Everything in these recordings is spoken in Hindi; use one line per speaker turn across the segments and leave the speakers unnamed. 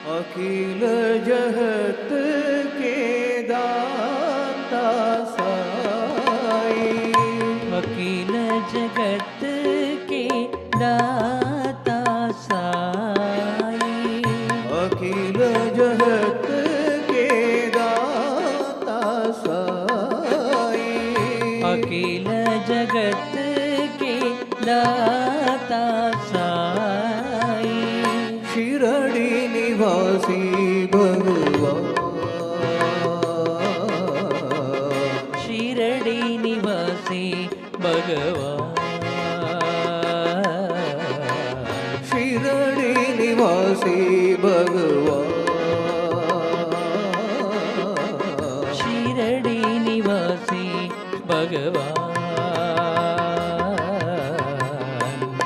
अखिल जगत के दाता साई,
अखिल जगत के दाता साई,
अखिल जगत के दाता साई,
अखिल जगत के दाता साई,
शिरडी निवासी भगवान,
शिरडी निवासी भगवान,
शिरडी निवासी भगवान,
शिरडी निवासी भगवान,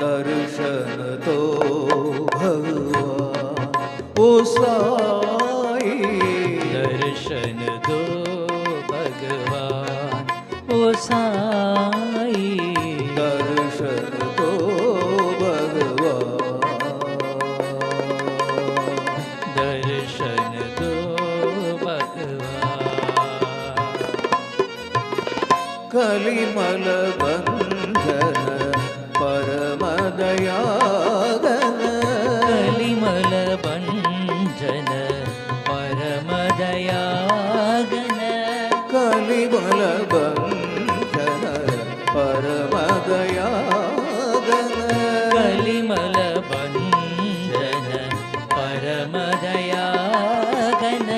दर्शन तो भगवान ओ साई,
दर्शन दो भगवान ओ साई,
दर्शन तो भगवान,
दर्शन दो भगवान,
कलिमल बंधन परम दयागन,
कलिमल भंजन परम दयागन,
कलिमल बंधन परम दयागन,
कलिमल भंजन परम दयागन,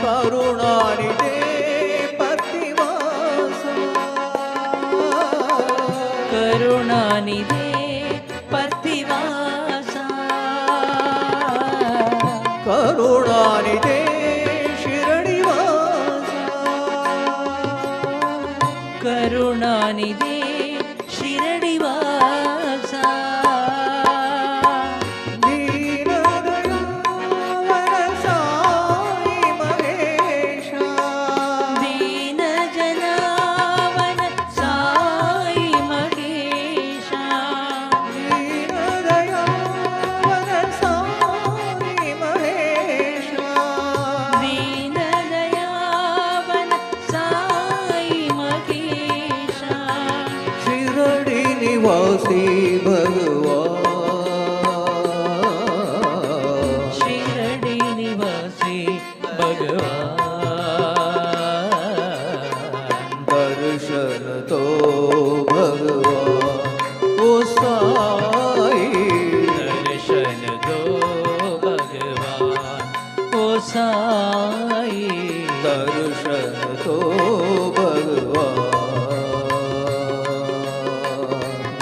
करुणानिधे पतिवासा,
करुणानिधे पतिवासा,
करुणानिधे शिरडिवासा,
करुणानिधे शिरडिवासा,
दीनदयालन साई महेशा,
दीनजनावन साई महेशा,
दीनदयालन साई महेशा,
दीनदयावन साई महेशा,
शिरडी निवासी भगवान,
शिरडी निवासी भगवान,
दर्शन तो भगवान ओ साई,
दर्शन दो भगवान ओ साई,
दर्शन तो भगवान,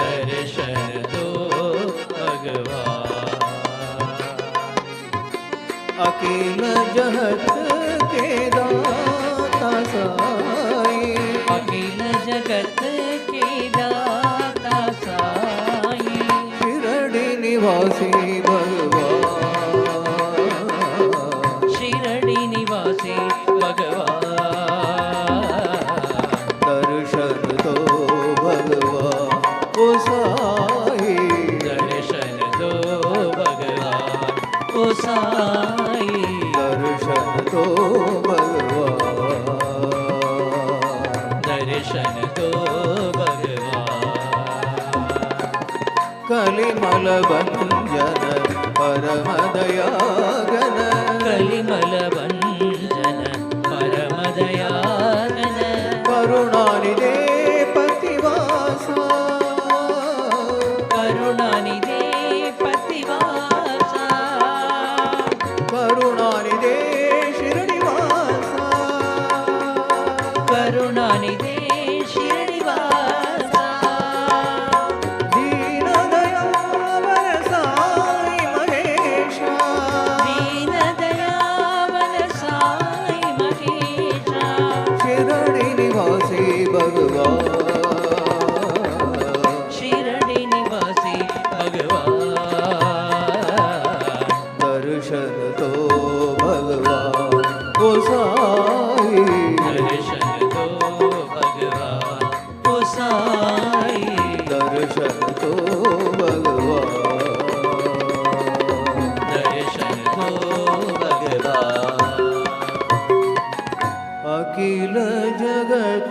दर्शन दो भगवान,
अखिल जगत के दाता साई,
अखिल जगत के दाता साई,
शिरडी निवासी भगवान,
शिरडी निवासी भगवान,
दर्शन तो भगवान ओ साई,
दर्शन दो भगवान ओ साई,
दर्शन तो भगवान,
दर्शन दो भगवान,
कलिमल भंजन परम दयागन,
कलिमल भंजन परम दयागन,
करुणानिधे पतिवासा,
करुणानिधे पतिवासा,
करुणानिधे शिरडिवासा,
करुणानिधे शिरडिवासा,
दीनदयालन साई महेशा,
दीनदयावन साई महेशा,
शिरडी निवासी भगवान,
शिरडी निवासी भगवान,
दर्शन तो भगवान ओ साई,
दर्शन दो भगवान ओ साई,
दर्शन तो भगवान,
दर्शन दो भगवा
अखिल जगत